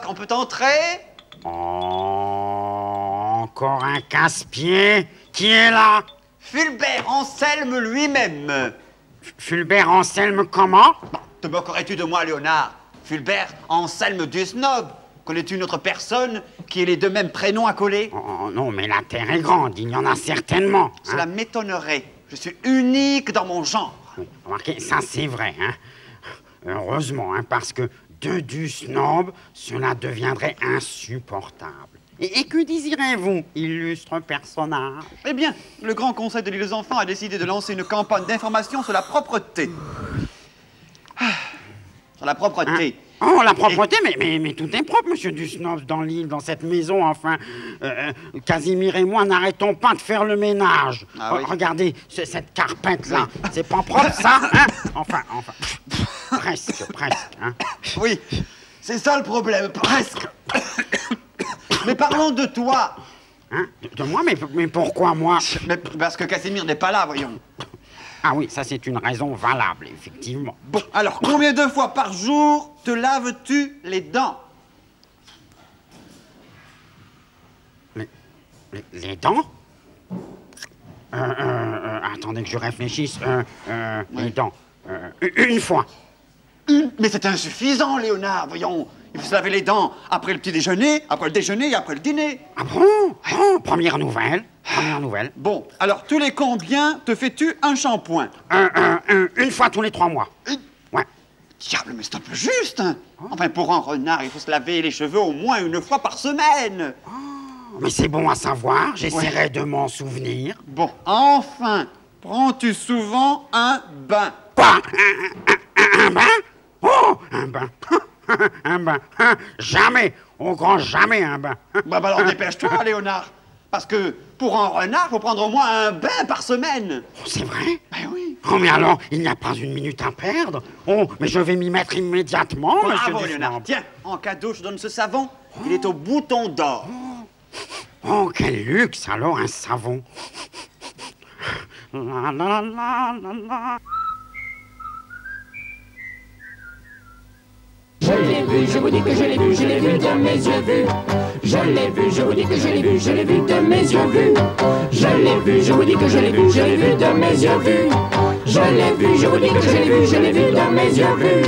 on peut entrer? Oh, encore un casse-pied. Qui est là? Fulbert Anselme lui-même. Fulbert Anselme comment? Te moquerais-tu de moi, Léonard? Fulbert Anselme du Snob. Connais-tu une autre personne qui ait les deux mêmes prénoms accolés? Oh non, mais la terre est grande, il y en a certainement. Cela m'étonnerait. Je suis unique dans mon genre. Oui, remarquez, ça c'est vrai, hein. Heureusement, hein, parce que du snob, cela deviendrait insupportable. Et que désirez-vous, illustre personnage? Eh bien, le Grand Conseil de l'île aux enfants a décidé de lancer une campagne d'information sur la propreté. Sur la propreté. Hein? Oh, la propreté, mais tout est propre, monsieur Dusnob, dans l'île, dans cette maison, enfin. Casimir et moi n'arrêtons pas de faire le ménage. Ah, oui. Regardez, cette carpette-là, c'est pas propre, ça, hein? Enfin, presque, hein? Oui, c'est ça le problème, presque. Mais parlons de toi. Hein? De moi? Mais pourquoi moi? Mais parce que Casimir n'est pas là, voyons. Ah oui, ça c'est une raison valable, effectivement. Bon, alors combien de fois par jour te laves-tu les dents? Les dents? Attendez que je réfléchisse. Les dents. Une fois. Mais c'est insuffisant, Léonard, voyons. Il faut se laver les dents après le petit déjeuner, après le déjeuner et après le dîner. Ah bon? Oh, première nouvelle. Bon, alors tous les combien te fais-tu un shampoing? Une fois tous les 3 mois. Ouais. Diable, mais c'est un peu juste, hein? Enfin, pour un renard, il faut se laver les cheveux au moins une fois par semaine. Oh, mais c'est bon à savoir, j'essaierai de m'en souvenir. Bon, enfin, prends-tu souvent un bain? Quoi? Un bain? Oh, un bain. Un bain. Jamais. Au grand jamais un bain. Bah alors dépêche-toi, Léonard. Parce que pour un renard, il faut prendre au moins un bain par semaine. Oh, c'est vrai? Ben oui. Oh, mais alors, il n'y a pas une minute à perdre. Oh, mais je vais m'y mettre immédiatement, monsieur Bravo, Dusnob. Léonard. Tiens, en cadeau, je te donne ce savon. Il est au bouton d'or. Oh, quel luxe, alors, un savon. La, la, la, la, la. Je l'ai vu, je vous dis que je l'ai vu de mes yeux vus. Je l'ai vu, je vous dis que je l'ai vu de mes yeux vus. Je l'ai vu, je vous dis que je l'ai vu de mes yeux vus. Je l'ai vu, je vous dis que je l'ai vu de mes yeux vus.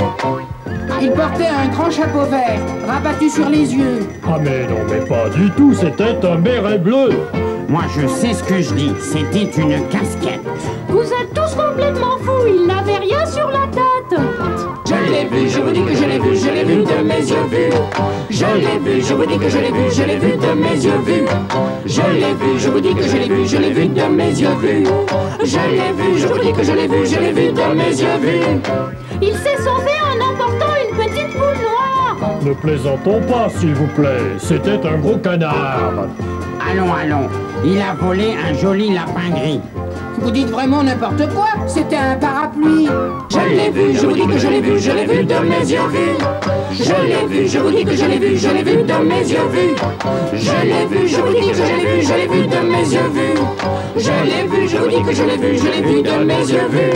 Il portait un grand chapeau vert, rabattu sur les yeux. Ah mais non, mais pas du tout, c'était un béret bleu. Moi, je sais ce que je dis. C'était une casquette. Vous êtes tous complètement fous, il n'avait rien sur la tête. Je l'ai vu, je vous dis que je l'ai vu de mes yeux vus. Je l'ai vu, je vous dis que je l'ai vu de mes yeux vus. Je l'ai vu, je vous dis que je l'ai vu de mes yeux vus. Je l'ai vu, je vous dis que je l'ai vu de mes yeux vus. Il s'est sauvé en emportant une petite boule noire. Ne plaisantons pas, s'il vous plaît, c'était un gros canard. Allons, il a volé un joli lapin gris. Vous dites vraiment n'importe quoi. C'était un parapluie. Je l'ai vu, je vous dis que je l'ai vu de mes yeux vus. Je l'ai vu, je vous dis que je l'ai vu de mes yeux vus. Je l'ai vu, je vous dis que je l'ai vu de mes yeux vus. Je l'ai vu, je vous dis que je l'ai vu de mes yeux vus.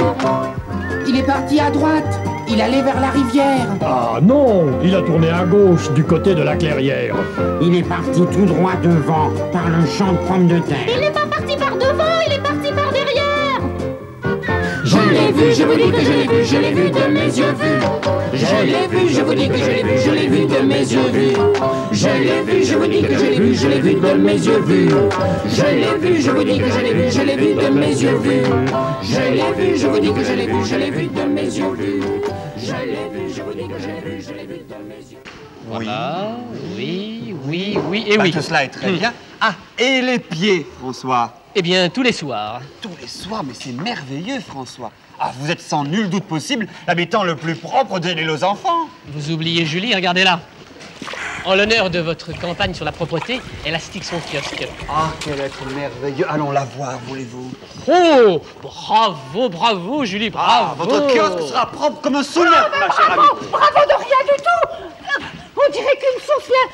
Il est parti à droite. Il allait vers la rivière. Ah non, il a tourné à gauche, du côté de la clairière. Il est parti tout droit devant, par le champ de pommes de terre. Il n'est pas parti par devant, il est parti par derrière. Je l'ai vu, je vous dis que je l'ai vu de mes yeux vus. Je l'ai vu, je vous dis que je l'ai vu de mes yeux vus. Je l'ai vu, je vous dis que je l'ai vu de mes yeux vus. Je l'ai vu, je vous dis que je l'ai vu de mes yeux vus. Je l'ai vu, je vous dis que je l'ai vu de mes yeux vus. Je l'ai vu, je vous dis que je l'ai vu de mes yeux. Voilà, oui, et oui. Tout cela est très bien. Ah, et les pieds, François? Eh bien, tous les soirs. Tous les soirs, mais c'est merveilleux, François. Ah, vous êtes sans nul doute possible l'habitant le plus propre de l'île aux enfants. Vous oubliez Julie, regardez là. En l'honneur de votre campagne sur la propreté, elle astique son kiosque. Ah, quel être merveilleux. Allons la voir, voulez-vous? Oh, bravo, Julie, bravo. Ah, votre kiosque sera propre comme un soulière, ma chère amie. Bravo de rien du tout. On dirait qu'une source vient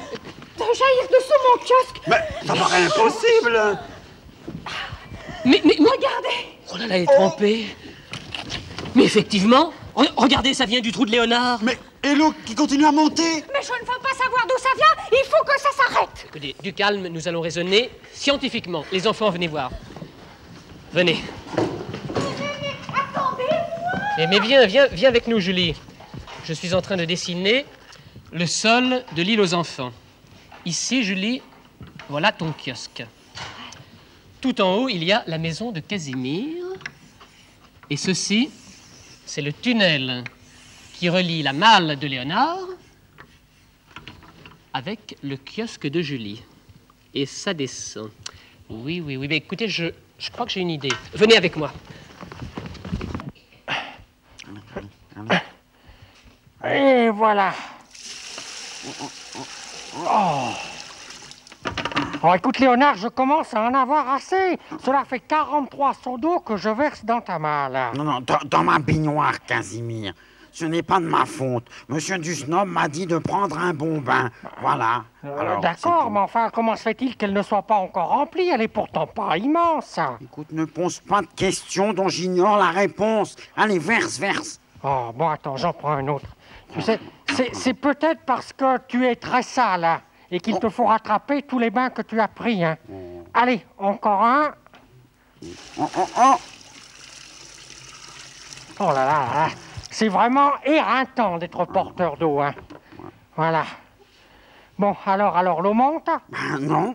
de jaillir dessous mon kiosque. Mais ça paraît impossible. Mais... Regardez. Oh là là, elle est trempée. Mais effectivement, regardez, ça vient du trou de Léonard. Mais Et l'eau qui continue à monter. Mais je ne veux pas savoir d'où ça vient. Il faut que ça s'arrête. Écoutez, du calme, nous allons raisonner scientifiquement. Les enfants, venez voir. Venez. Attendez-moi. Mais viens avec nous, Julie. Je suis en train de dessiner le sol de l'île aux enfants. Ici, Julie, voilà ton kiosque. Tout en haut, il y a la maison de Casimir. Et ceci, c'est le tunnel qui relie la malle de Léonard avec le kiosque de Julie. Et ça descend. Oui. Mais écoutez, je crois que j'ai une idée. Venez avec moi. Et voilà. Oh, écoute, Léonard, je commence à en avoir assez. Cela fait 43 seaux d'eau que je verse dans ta malle. Non, dans ma baignoire, Casimir. Ce n'est pas de ma faute. Monsieur Dusnob m'a dit de prendre un bon bain. Voilà. Alors, d'accord, mais enfin, comment se fait-il qu'elle ne soit pas encore remplie? Elle est pourtant pas immense. Écoute, ne pose pas de questions dont j'ignore la réponse. Allez, verse. Oh, bon, attends, j'en prends un autre. Tu sais, c'est peut-être parce que tu es très sale, hein, et qu'il te faut rattraper tous les bains que tu as pris, hein. Allez, encore un. Oh là là. C'est vraiment éreintant d'être porteur d'eau, hein. Voilà. Bon, alors l'eau monte? Non.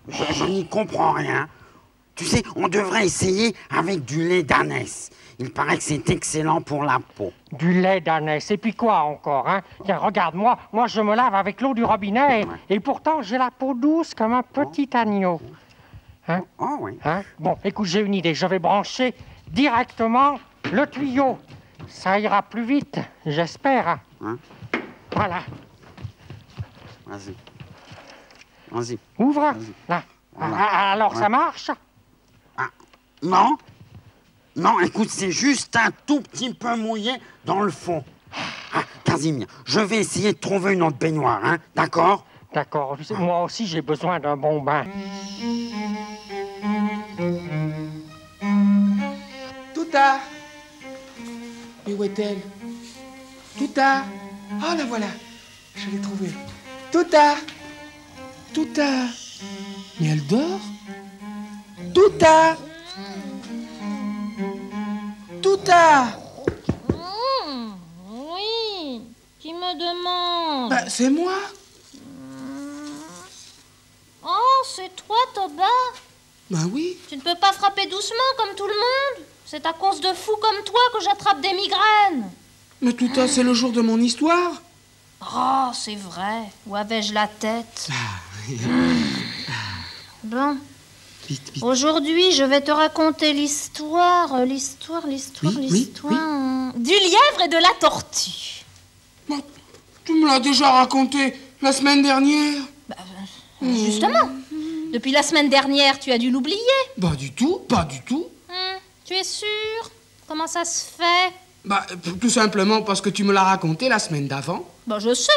Je n'y comprends rien. Tu sais, on devrait essayer avec du lait d'ânesse. Il paraît que c'est excellent pour la peau. Du lait d'ânesse. Et puis quoi encore, hein? Tiens, regarde-moi. Moi, je me lave avec l'eau du robinet. Et pourtant, j'ai la peau douce comme un petit agneau. Hein? Oh, oui. Hein? Bon, écoute, j'ai une idée. Je vais brancher directement le tuyau. Ça ira plus vite, j'espère. Hein? Voilà. Vas-y. Ouvre. Vas-y. Là. Voilà. Alors, Ouais. ça marche? Non, écoute, c'est juste un tout petit peu mouillé dans le fond. Casimir, je vais essayer de trouver une autre baignoire, hein? D'accord? D'accord. Moi aussi, j'ai besoin d'un bon bain. Touta! Mais où est-elle? Touta! Ah, la voilà! Je l'ai trouvée. Touta! Mais elle dort? Touta! Oui, qui me demande? Bah, c'est moi! Oh, c'est toi, Toba? Bah oui! Tu ne peux pas frapper doucement comme tout le monde? C'est à cause de fous comme toi que j'attrape des migraines. Mais Touta, c'est le jour de mon histoire! Oh, c'est vrai. Où avais-je la tête? Bon. Vite. Aujourd'hui, je vais te raconter l'histoire Oui. du lièvre et de la tortue. Bah, tu me l'as déjà raconté la semaine dernière. Justement. Depuis la semaine dernière, tu as dû l'oublier. Bah, du tout, pas du tout. Tu es sûr? Comment ça se fait? Bah, tout simplement parce que tu me l'as raconté la semaine d'avant. Bon, je sais.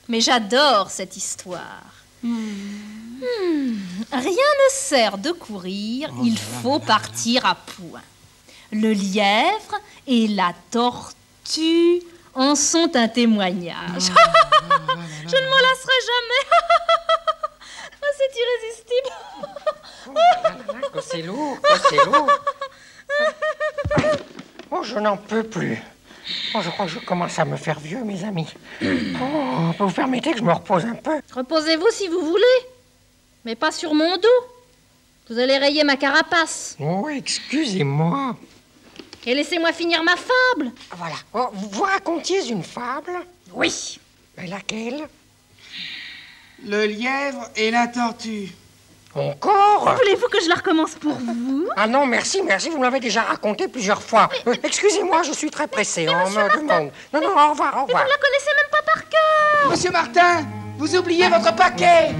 Mais j'adore cette histoire. Rien ne sert de courir, il faut partir à point. Le lièvre et la tortue en sont un témoignage. Je ne m'en lasserai jamais. C'est irrésistible. C'est lourd. Oh, je n'en peux plus. Oh, je crois que je commence à me faire vieux, mes amis. Oh, vous permettez que je me repose un peu? Reposez-vous si vous voulez, mais pas sur mon dos. Vous allez rayer ma carapace. Oh, excusez-moi. Et laissez-moi finir ma fable. Voilà. Oh, vous racontiez une fable? Oui. Mais laquelle? Le lièvre et la tortue. Encore? Voulez-vous que je la recommence pour vous? Ah non, merci, vous me l'avez déjà raconté plusieurs fois. Excusez-moi, je suis très pressé, on me demande. Non, au revoir. Mais vous ne la connaissez même pas par cœur. Monsieur Martin, vous oubliez votre paquet.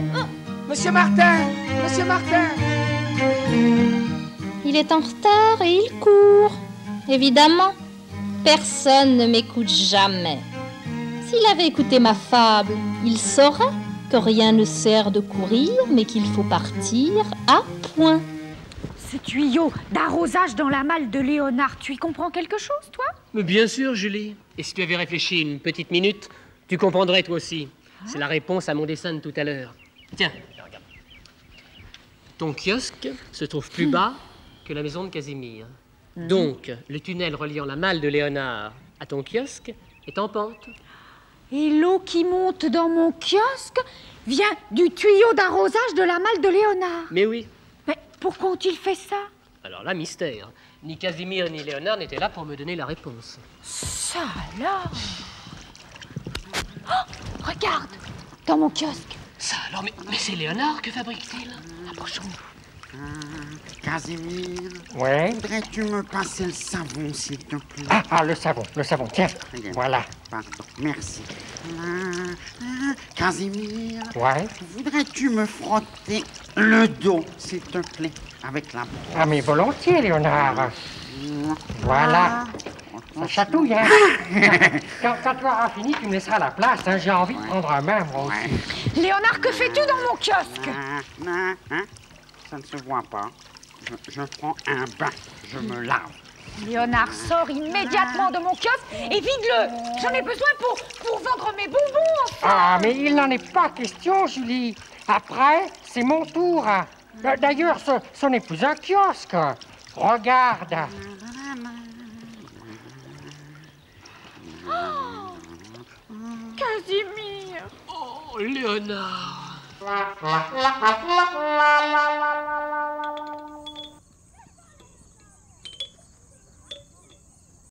Monsieur Martin. Il est en retard et il court. Évidemment, personne ne m'écoute jamais. S'il avait écouté ma fable, il saurait que rien ne sert de courir, mais qu'il faut partir à point. ce tuyau d'arrosage dans la malle de Léonard, tu y comprends quelque chose, toi? Mais bien sûr, Julie. Et si tu avais réfléchi une petite minute, tu comprendrais toi aussi. C'est la réponse à mon dessin de tout à l'heure. Tiens, regarde. Ton kiosque se trouve plus bas que la maison de Casimir. Donc, le tunnel reliant la malle de Léonard à ton kiosque est en pente. Et l'eau qui monte dans mon kiosque vient du tuyau d'arrosage de la malle de Léonard. Mais oui. Mais pourquoi ont-ils fait ça? Alors là, mystère. Ni Casimir ni Léonard n'étaient là pour me donner la réponse. Ça alors? Oh, regarde, dans mon kiosque. Ça alors, mais c'est Léonard, que fabrique-t-il? Approchons-nous. Casimir, Ouais. voudrais-tu me passer le savon, s'il te plaît? Le savon, tiens. Regarde. Voilà. Pardon, merci. Casimir, Ouais. voudrais-tu me frotter le dos, s'il te plaît, avec la brosse? Ah, mais volontiers, Léonard. Voilà. Ça chatouille, hein? quand tu auras fini, tu me laisseras la place, hein? J'ai envie de prendre un bain, moi aussi. Léonard, que fais-tu dans mon kiosque? Hein? Ça ne se voit pas. Je prends un bain, je me lave. Léonard, sors immédiatement de mon kiosque et vide-le. J'en ai besoin pour vendre mes bonbons, enfin. Ah, mais il n'en est pas question, Julie. Après, c'est mon tour. D'ailleurs, ce n'est plus un kiosque. Regarde. Casimir. Oh, Léonard.